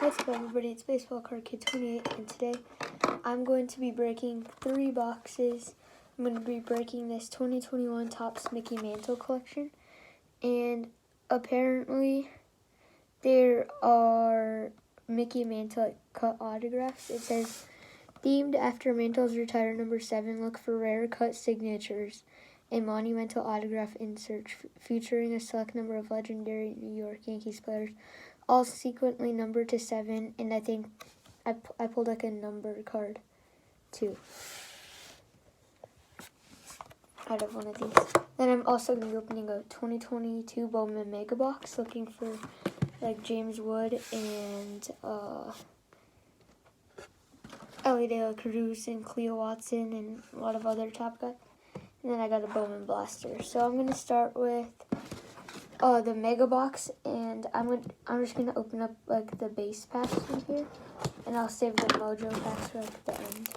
What's up, everybody? It's Baseball Card Kid 28, and today I'm going to be breaking 3 boxes. I'm going to be breaking this 2021 Topps Mickey Mantle collection, and apparently there are Mickey Mantle cut autographs. It says, themed after Mantle's retired number 7, look for rare cut signatures and monumental autograph inserts featuring a select number of legendary New York Yankees players, all sequentially numbered to 7, and I think I pulled like a numbered card too out of one of these. Then I'm also going to be opening a 2022 Bowman Mega Box, looking for like James Wood and Ellie De La Cruz and Cleo Watson and a lot of other top guys. And then I got a Bowman Blaster. So I'm going to start with the Mega Box, and I'm just gonna open up like the base packs in here, and I'll save the Mojo packs for like the end.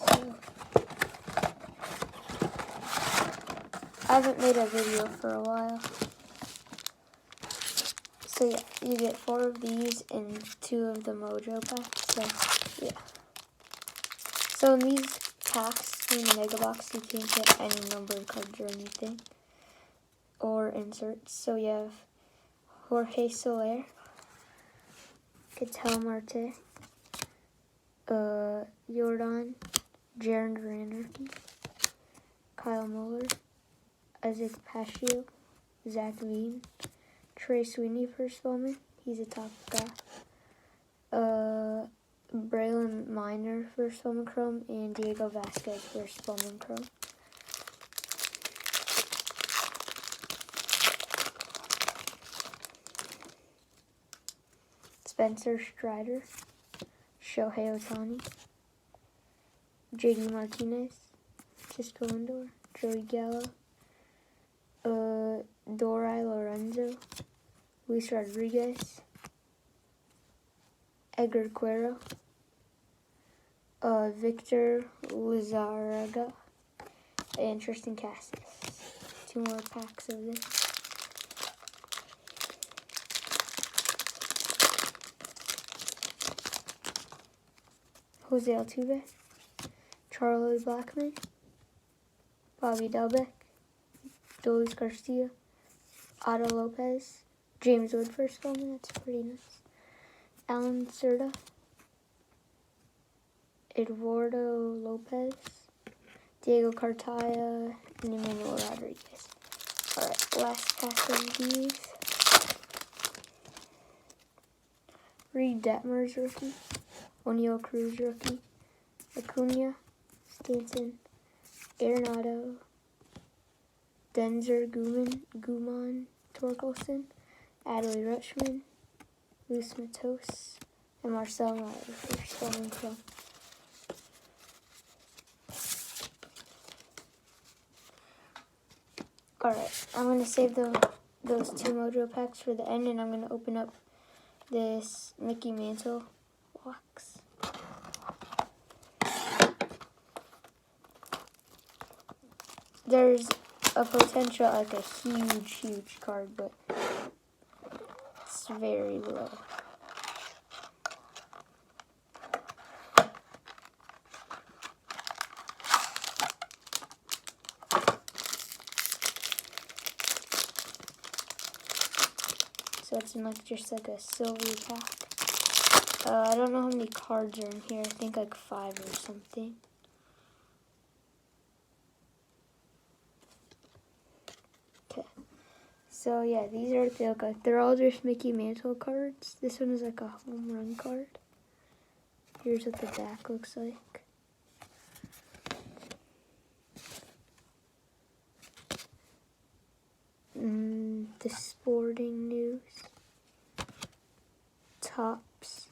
So I haven't made a video for a while. So yeah, you get 4 of these and 2 of the Mojo packs. So yeah. So in these packs, in the Mega Box, you can't get any numbered cards or anything, or inserts. So you have Jorge Soler, Ketel Marte, Jordan, Jaron Rannerke, Kyle Muller, Isaac Pacheco, Zach Veen, Trey Sweeney first Bowman, he's a top guy, Braylon Miner first Bowman Chrome, and Diego Vasquez first Bowman Chrome. Spencer Strider, Shohei Ohtani, JD Martinez, Cisco Lindor, Joey Gallo, Dorai Lorenzo, Luis Rodriguez, Edgar Quero, Victor Lizarraga, and Tristan Cassis. 2 more packs of this. Jose Altuve, Charlie Blackmon, Bobby Dalbec, Dolis Garcia, Otto Lopez, James Wood first Bowman, that's pretty nice, Alan Cerda, Eduardo Lopez, Diego Cartaya, and Emmanuel Rodriguez. Alright, last pack of these. Reed Detmers rookie, O'Neal Cruz rookie, Acuna, Stanton, Arenado, Denzer Guman Torkelson, Adley Rutschman, Luis Matos, and Marcel Meyer first Bowman Chrome. Alright, I'm going to save those 2 Mojo packs for the end, and I'm going to open up this Mickey Mantle box. There's a potential, like a huge card, but it's very low. So it's in like just like a silver pack. I don't know how many cards are in here. I think like 5 or something. Okay. So yeah, these are they look like. They're all just Mickey Mantle cards. This one is like a home run card. Here's what the back looks like. The Sporting News, Topps,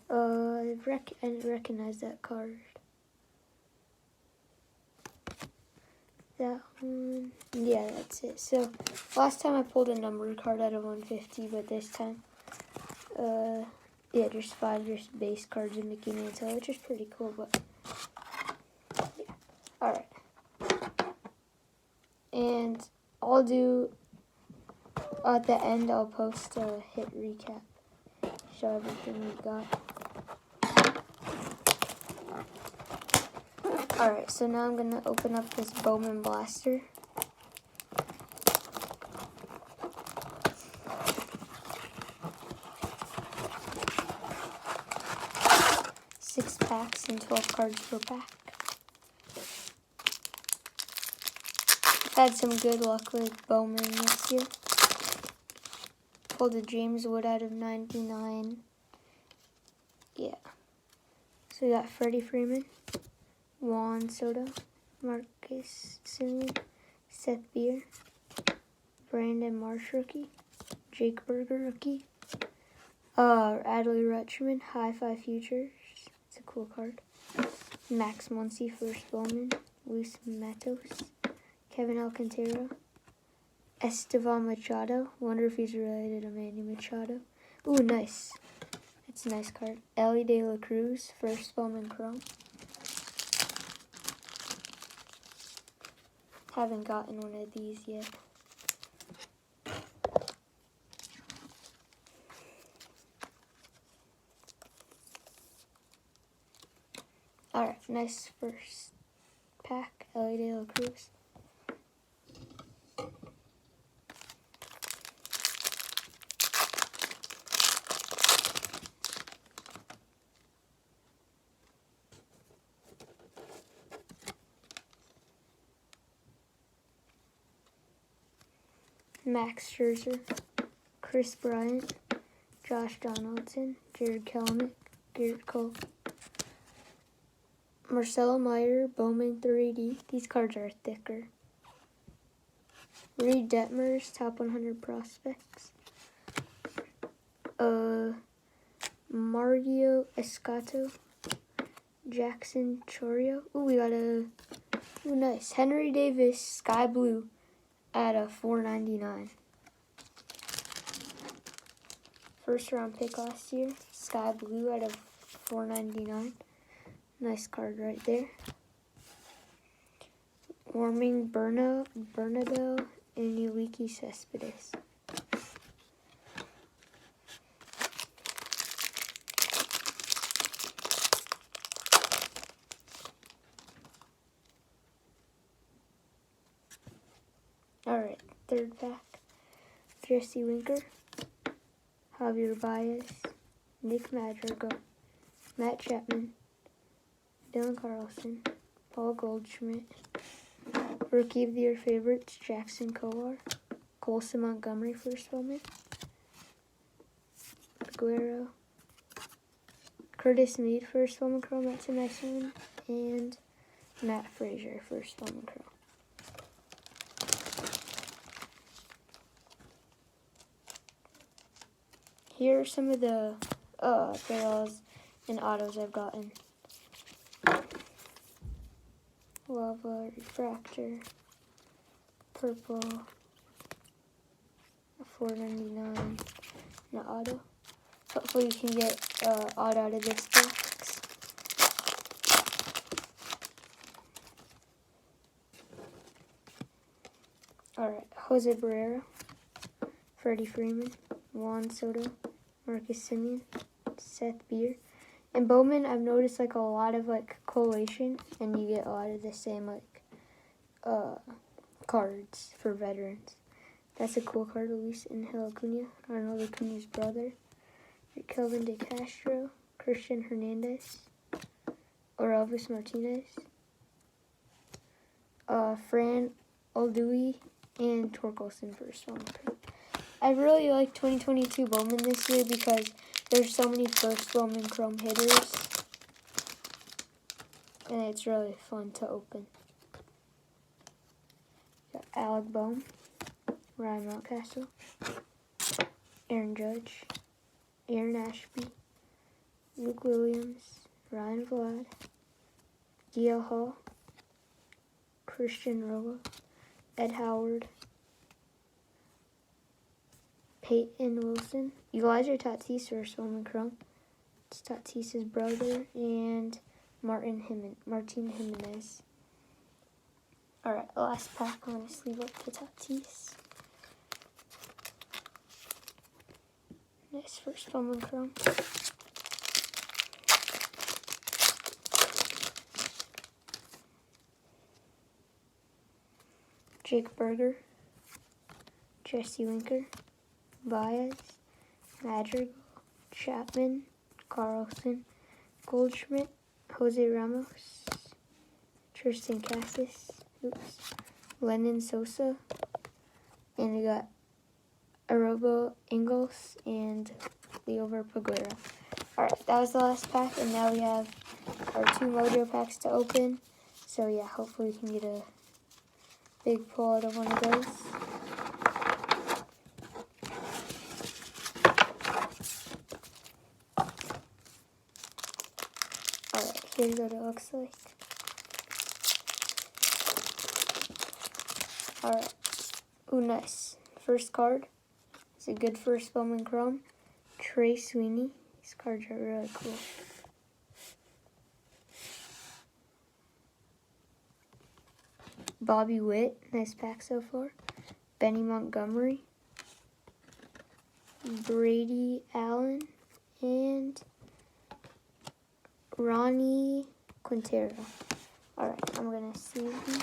I recognize that card. That one, yeah, that's it. So last time I pulled a numbered card out of 150, but this time, yeah, just 5 just base cards of Mickey Mantle, which is pretty cool, but Alright. And I'll do, at the end, I'll post a hit recap. Show everything we got. Alright, so now I'm going to open up this Bowman blaster. Six packs and 12 cards per pack. I've had some good luck with Bowman this year. Pulled a James Wood out of 99. Yeah. So we got Freddie Freeman, Juan Soto, Marcus Semien, Seth Beer, Brandon Marsh rookie, Jake Berger rookie, Adley Rutschman, High Five Futures. It's a cool card. Max Muncy, first Bowman, Luis Matos, Kevin Alcantara, Estevan Machado. Wonder if he's related to Manny Machado. Ooh, nice. It's a nice card. Ellie De La Cruz, first Bowman Chrome. Haven't gotten one of these yet. Alright, nice first pack. Ellie De La Cruz. Max Scherzer, Chris Bryant, Josh Donaldson, Jared Kelenic, Garrett Cole, Marcelo Meyer, Bowman 3D. These cards are thicker. Reed Detmers, top 100 prospects. Mario Escato, Jackson Chorio. Ooh, we got a nice Henry Davis, Sky Blue at a $4.99. First round pick last year, Sky Blue at a $4.99. Nice card right there. Warming Bernabel and Yuliki Cespedes. Alright, third pack. Jesse Winker, Javier Baez, Nick Madrigal, Matt Chapman, Dylan Carlson, Paul Goldschmidt, Rookie of the Year favorites, Jackson Kowar, Colson Montgomery, first Bowman, Guerrero, Curtis Mead, first Bowman Chrome, that's a nice one, and Matt Frazier, first Bowman Chrome. Here are some of the parallels and autos I've gotten. Lava, Refractor, Purple, a $4.99, and an auto. Hopefully you can get auto out of this box. Alright, Jose Barrera, Freddie Freeman, Juan Soto, Marcus Semien, Seth Beer. In Bowman, I've noticed like a lot of like collation, and you get a lot of the same like cards for veterans. That's a cool card. Luis Angel Acuna, Arnold Acuna's brother. Kelvin De Castro, Christian Hernandez, or Elvis Martinez, Fran Aldui, and Torkelson first one. I really like 2022 Bowman this year because there's so many first Bowman Chrome hitters, and it's really fun to open. Got Alec Bohm, Ryan Mountcastle, Aaron Judge, Aaron Ashby, Luke Williams, Ryan Vlad, Gio Hall, Christian Roa, Ed Howard, Peyton Wilson, Elijah Tatis first Bowman Chrome. It's Tatis's brother, and Martin Jimenez. Alright, last pack. I'm going to sleeve up the Tatis. Nice first bowman chrome. Jake Berger, Jesse Winker, Baez, Madrigal, Chapman, Carlson, Goldschmidt, Jose Ramos, Tristan Cassis, Lennon Sosa, and we got Arobo Ingles and Leover Paguera. Alright, that was the last pack, and now we have our 2 Mojo packs to open. So yeah, hopefully we can get a big pull out of one of those. Alright, here's what it looks like. Alright. Ooh, nice. First card. It's a good first bowman chrome. Trey Sweeney. These cards are really cool. Bobby Witt. Nice pack so far. Benny Montgomery. Brady Allen. And Ronnie Quintero. Alright, I'm going to sleeve these.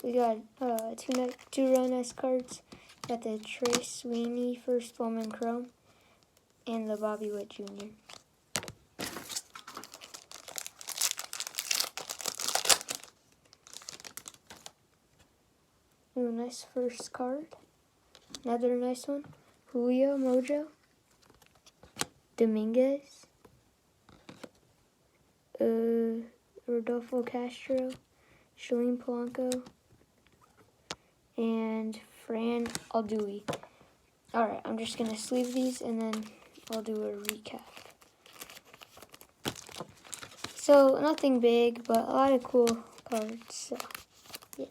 We got two really nice cards. Got the Trey Sweeney first bowman chrome and the Bobby Witt Jr. Ooh, nice first card. Another nice one. Julio Mojo, Dominguez, Rodolfo Castro, Shalene Polanco, and Fran Aldui. Alright, I'm just going to sleeve these and then I'll do a recap. So, nothing big, but a lot of cool cards. So, yeah.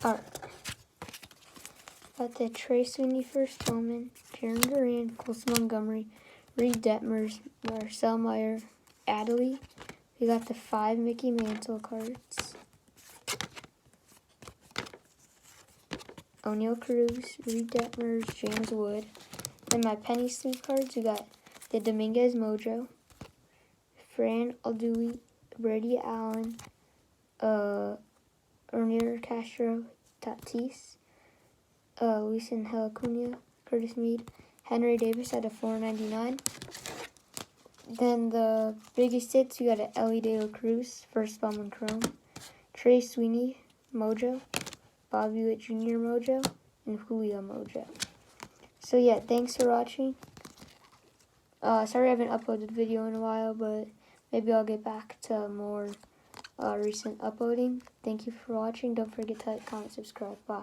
Alright. Got the Trey Sweeney first bowman, Jaron Duran, Colson Montgomery, Reed Detmers, Marcel Meyer, Adley. We got the 5 Mickey Mantle cards. O'Neal Cruz, Reed Detmers, James Wood. Then my penny sleeve cards, we got the Dominguez Mojo, Fran Aldui, Brady Allen, Orneer Castro, Tatis, Luis Angel Acuna, Curtis Mead, Henry Davis at a $4.99. Then the biggest hits, we got an Ellie De La Cruz, first bowman chrome, Trey Sweeney Mojo, Bobby Witt Jr. Mojo, and Julio Mojo. So yeah, thanks for watching. Sorry I haven't uploaded a video in a while, but maybe I'll get back to more recent uploading. Thank you for watching. Don't forget to like, comment, subscribe. Bye.